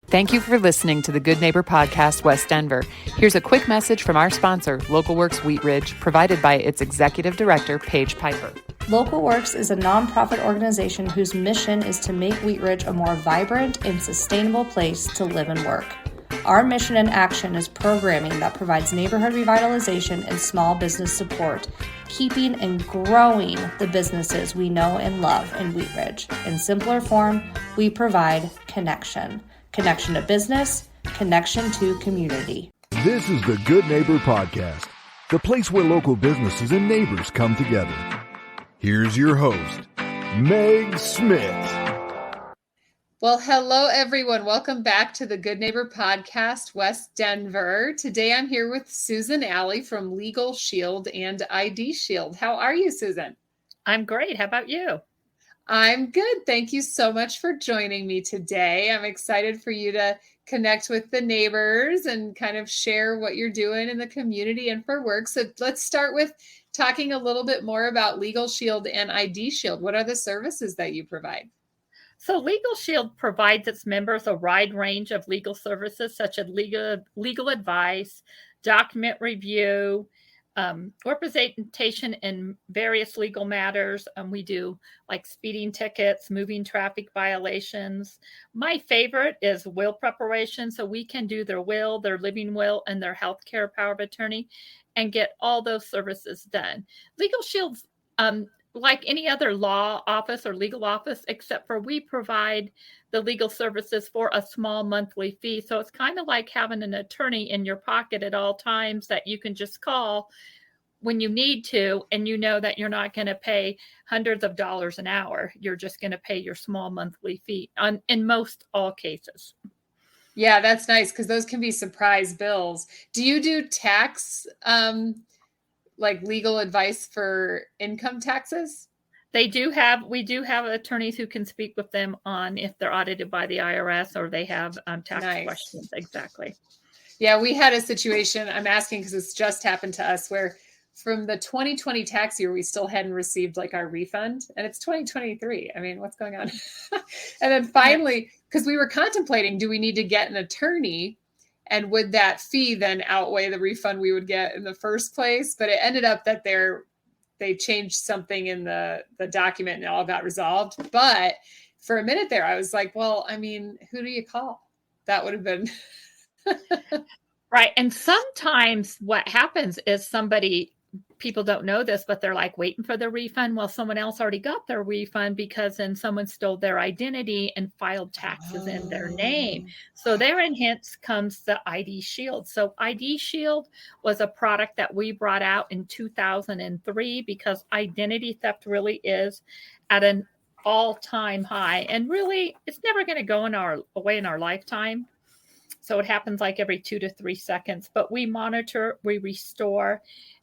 Thank you for listening to the Good Neighbor Podcast, West Denver. Here's a quick message from our sponsor, LocalWorks Wheat Ridge, provided by its Executive Director, Paige Piper. LocalWorks is a nonprofit organization whose mission is to make Wheat Ridge a more vibrant and sustainable place to live and work. Our mission and action is programming that provides neighborhood revitalization and small business support, keeping and growing the businesses we know and love in Wheat Ridge. In simpler form, we provide connection. Connection to business, connection to community. This is the Good Neighbor Podcast, the place where local businesses and neighbors come together. Here's your host, Meg Smith. Well, hello, everyone. Welcome back to the Good Neighbor Podcast, West Denver. Today, I'm here with Susan Alley from LegalSheild and IDSheild. How are you, Susan? I'm great. How about you? I'm good. Thank you so much for joining me today. I'm excited for you to connect with the neighbors and kind of share what you're doing in the community and for work. So let's start with talking a little bit more about LegalSheild and IDSheild. What are the services that you provide? So LegalSheild provides its members a wide range of legal services such as legal advice, document review, representation in various legal matters. We do like speeding tickets, moving traffic violations. My favorite is will preparation. So we can do their will, their living will, and their healthcare power of attorney and get all those services done. LegalShield's like any other law office or legal office, except for we provide the legal services for a small monthly fee. So it's kind of like having an attorney in your pocket at all times that you can just call when you need to, and you know that you're not going to pay hundreds of dollars an hour. You're just going to pay your small monthly fee in most all cases. Yeah, that's nice because those can be surprise bills. Do you do tax like legal advice for income taxes? We do have attorneys who can speak with them on if they're audited by the IRS or they have tax questions. Exactly. Yeah, we had a situation, I'm asking because it's just happened to us, where from the 2020 tax year, we still hadn't received like our refund, and it's 2023. I mean, what's going on? And then finally, because we were contemplating, do we need to get an attorney? And would that fee then outweigh the refund we would get in the first place? But it ended up that they changed something in the document and it all got resolved. But for a minute there, I was like, well, I mean, who do you call? That would have been. Right. And sometimes what happens is people don't know this, but they're like waiting for the refund. Well, someone else already got their refund because then someone stole their identity and filed taxes in their name. So therein hence comes the IDSheild. So IDSheild was a product that we brought out in 2003 because identity theft really is at an all-time high. And really, it's never going to go away in our lifetime. So it happens like every 2 to 3 seconds, but we monitor, we restore.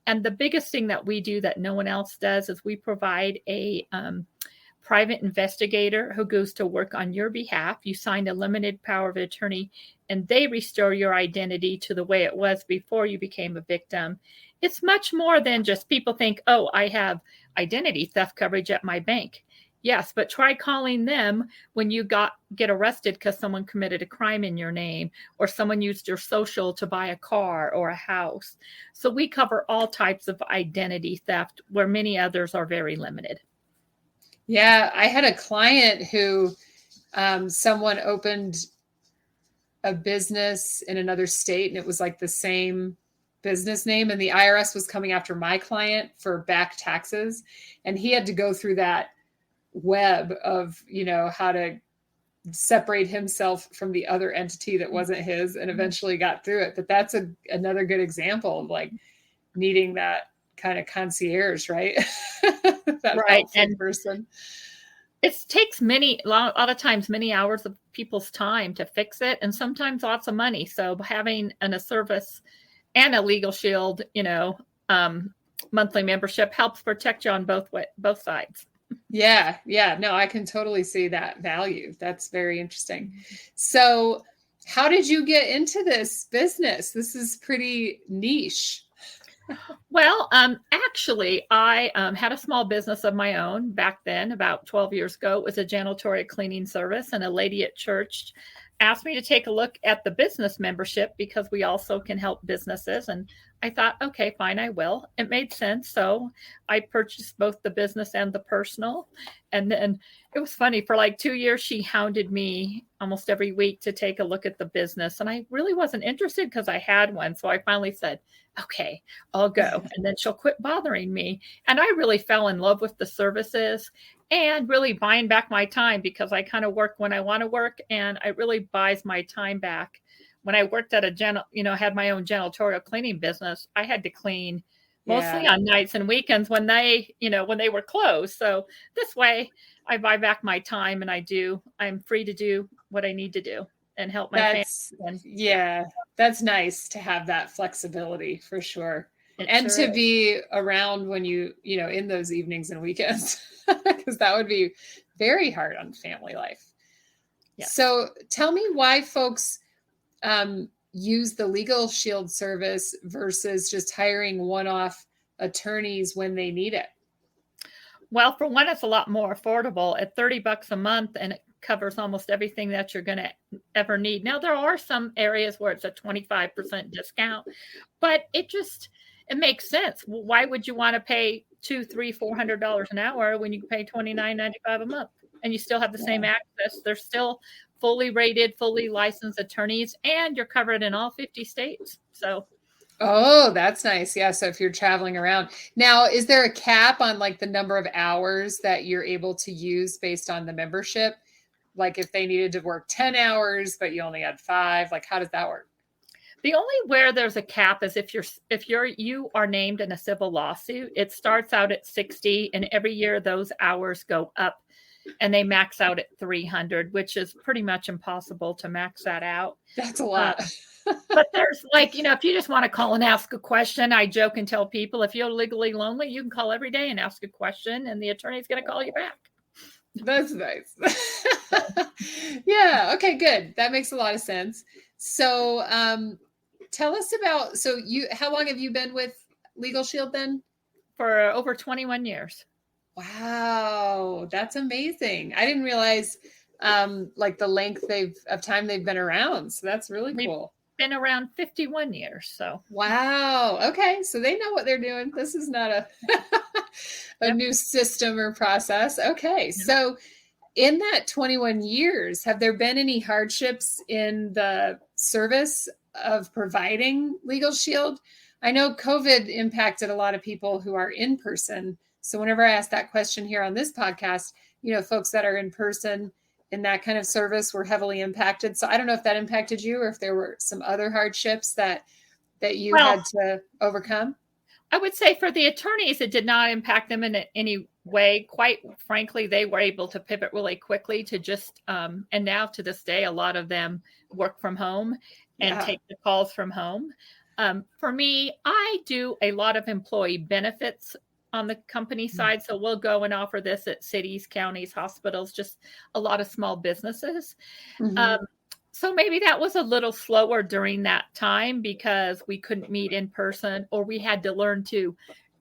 And the biggest thing that we do that no one else does is we provide a private investigator who goes to work on your behalf. You sign a limited power of attorney and they restore your identity to the way it was before you became a victim. It's much more than just people think, oh, I have identity theft coverage at my bank. Yes, but try calling them when you get arrested because someone committed a crime in your name or someone used your social to buy a car or a house. So we cover all types of identity theft where many others are very limited. Yeah, I had a client who someone opened a business in another state and it was like the same business name, and the IRS was coming after my client for back taxes, and he had to go through that web of, how to separate himself from the other entity that wasn't his, and eventually got through it. But that's another good example of like needing that kind of concierge, right? That right. And person. It takes a lot of times, many hours of people's time to fix it, and sometimes lots of money. So having a service and a LegalSheild, monthly membership helps protect you on both sides. Yeah. No, I can totally see that value. That's very interesting. So how did you get into this business? This is pretty niche. Well, actually, I had a small business of my own back then, about 12 years ago. It was a janitorial cleaning service, and a lady at church asked me to take a look at the business membership because we also can help businesses. And I thought, okay, fine, I will. It made sense. So I purchased both the business and the personal. And then it was funny, for like 2 years, she hounded me almost every week to take a look at the business. And I really wasn't interested because I had one. So I finally said, okay, I'll go. And then she'll quit bothering me. And I really fell in love with the services and really buying back my time, because I kind of work when I want to work, and it really buys my time back. When I worked at had my own janitorial cleaning business, I had to clean mostly on nights and weekends when they were closed. So this way I buy back my time, and I'm free to do what I need to do and help my family. That's nice to have that flexibility for sure. It to be around when in those evenings and weekends, because that would be very hard on family life. Yes. So tell me why folks use the LegalSheild service versus just hiring one-off attorneys when they need it. Well, for one, it's a lot more affordable at $30 a month, and it covers almost everything that you're going to ever need. Now, there are some areas where it's a 25% discount, but it makes sense. Why would you want to pay $200, $300, $400 an hour when you can pay $29.95 a month and you still have the same access? They're still fully rated, fully licensed attorneys, and you're covered in all 50 states. So. Oh, that's nice. Yeah. So if you're traveling around now, is there a cap on like the number of hours that you're able to use based on the membership? Like if they needed to work 10 hours, but you only had 5, like how does that work? The only where there's a cap is if you are named in a civil lawsuit. It starts out at 60, and every year those hours go up, and they max out at 300, which is pretty much impossible to max that out. That's a lot. But there's if you just want to call and ask a question, I joke and tell people, if you're legally lonely, you can call every day and ask a question, and the attorney's going to call you back. That's nice. Yeah. Okay, good. That makes a lot of sense. So, tell us about, how long have you been with LegalSheild then? For over 21 years. Wow. That's amazing. I didn't realize, the length of time they've been around. So that's really cool. Been around 51 years. So. Wow. Okay. So they know what they're doing. This is not a new system or process. Okay. Yep. So in that 21 years, have there been any hardships in the service of providing LegalSheild? I know COVID impacted a lot of people who are in person. So whenever I ask that question here on this podcast, folks that are in person in that kind of service were heavily impacted. So I don't know if that impacted you or if there were some other hardships that you had to overcome. I would say for the attorneys, it did not impact them in any way. Quite frankly, they were able to pivot really quickly to just, and now to this day, a lot of them work from home and take the calls from home. For me, I do a lot of employee benefits on the company side. So we'll go and offer this at cities, counties, hospitals, just a lot of small businesses. Mm-hmm. So maybe that was a little slower during that time because we couldn't meet in person, or we had to learn to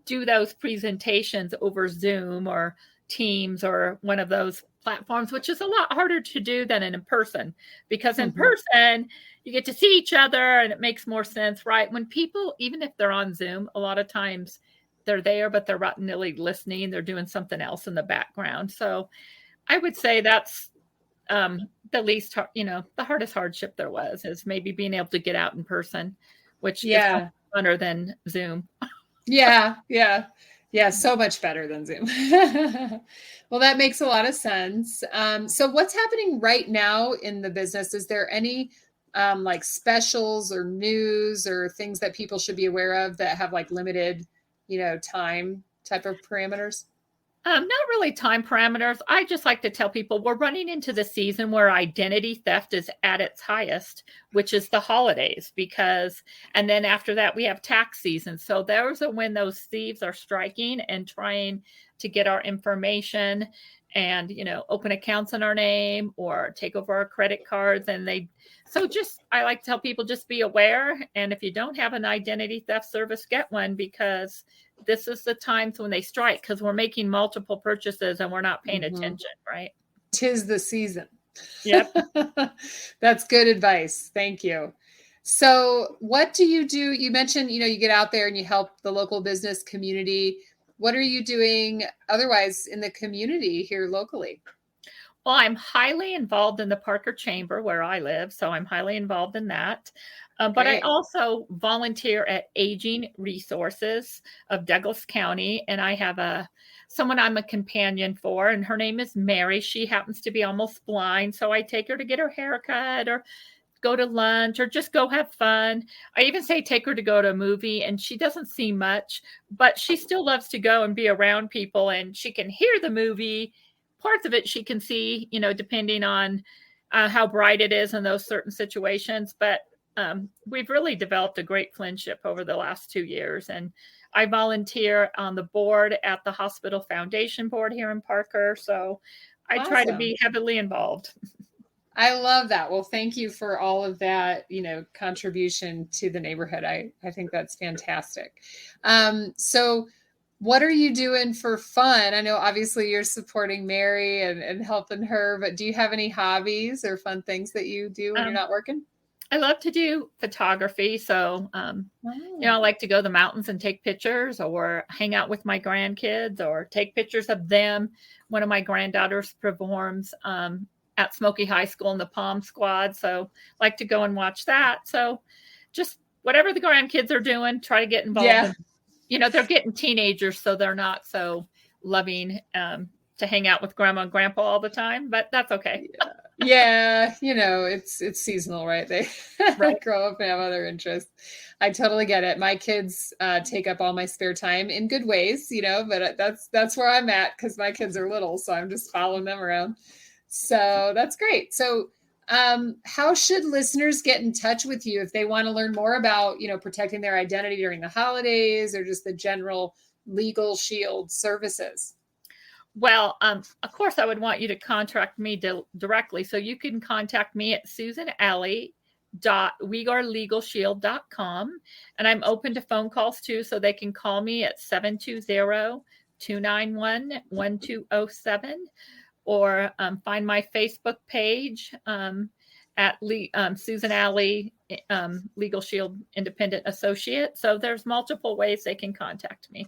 do those presentations over Zoom or Teams or one of those platforms, which is a lot harder to do than in person, because in person you get to see each other and it makes more sense, right? When people, even if they're on Zoom, a lot of times they're there, but they're not really listening. They're doing something else in the background. So I would say that's the least, the hardest hardship there was is maybe being able to get out in person, which is funner than Zoom. Yeah. So much better than Zoom. Well, that makes a lot of sense. So what's happening right now in the business? Is there any specials or news or things that people should be aware of that have limited, time type of parameters? Not really time parameters. I just like to tell people we're running into the season where identity theft is at its highest, which is the holidays, and then after that we have tax season. So there's when those thieves are striking and trying to get our information and, open accounts in our name or take over our credit cards. And I like to tell people, just be aware. And if you don't have an identity theft service, get one, because this is the times when they strike, because we're making multiple purchases and we're not paying attention, right? 'Tis the season. Yep. That's good advice. Thank you. So what do? You mentioned, you get out there and you help the local business community. What are you doing otherwise in the community here locally? Well, I'm highly involved in the Parker Chamber where I live, so I'm highly involved in that. But I also volunteer at Aging Resources of Douglas County, and I have someone I'm a companion for, and her name is Mary. She happens to be almost blind, so I take her to get her haircut or go to lunch or just go have fun. I even say take her to go to a movie, and she doesn't see much, but she still loves to go and be around people, and she can hear the movie. Parts of it she can see, depending on how bright it is in those certain situations. But we've really developed a great friendship over the last 2 years. And I volunteer on the board at the Hospital Foundation Board here in Parker. So I try to be heavily involved. I love that. Well, thank you for all of that, contribution to the neighborhood. I think that's fantastic. So what are you doing for fun? I know obviously you're supporting Mary and helping her, but do you have any hobbies or fun things that you do when you're not working? I love to do photography. So, I like to go to the mountains and take pictures or hang out with my grandkids or take pictures of them. One of my granddaughters performs at Smoky High School in the Palm Squad. So like to go and watch that. So just whatever the grandkids are doing, try to get involved. Yeah. They're getting teenagers, so they're not so loving to hang out with grandma and grandpa all the time, but that's okay. Yeah. It's seasonal, right? They grow up and have other interests. I totally get it. My kids take up all my spare time in good ways, but that's where I'm at because my kids are little. So I'm just following them around. So that's great. So how should listeners get in touch with you if they want to learn more about, protecting their identity during the holidays or just the general LegalSheild services? Well, of course, I would want you to contact me directly. So you can contact me at susanalley.wearelegalshield.com. And I'm open to phone calls too. So they can call me at 720-291-1207. Or find my Facebook page at Susan Alley, LegalSheild Independent Associate. So there's multiple ways they can contact me.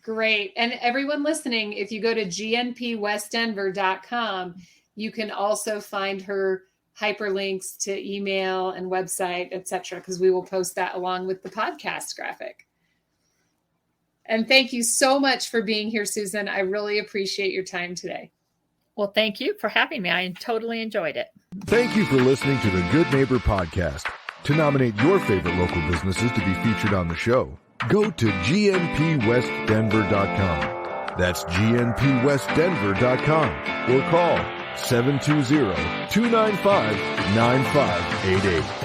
Great. And everyone listening, if you go to gnpwestdenver.com, you can also find her hyperlinks to email and website, etc., because we will post that along with the podcast graphic. And thank you so much for being here, Susan. I really appreciate your time today. Well, thank you for having me. I totally enjoyed it. Thank you for listening to the Good Neighbor Podcast. To nominate your favorite local businesses to be featured on the show, go to gnpwestdenver.com. That's gnpwestdenver.com or call 720-295-9588.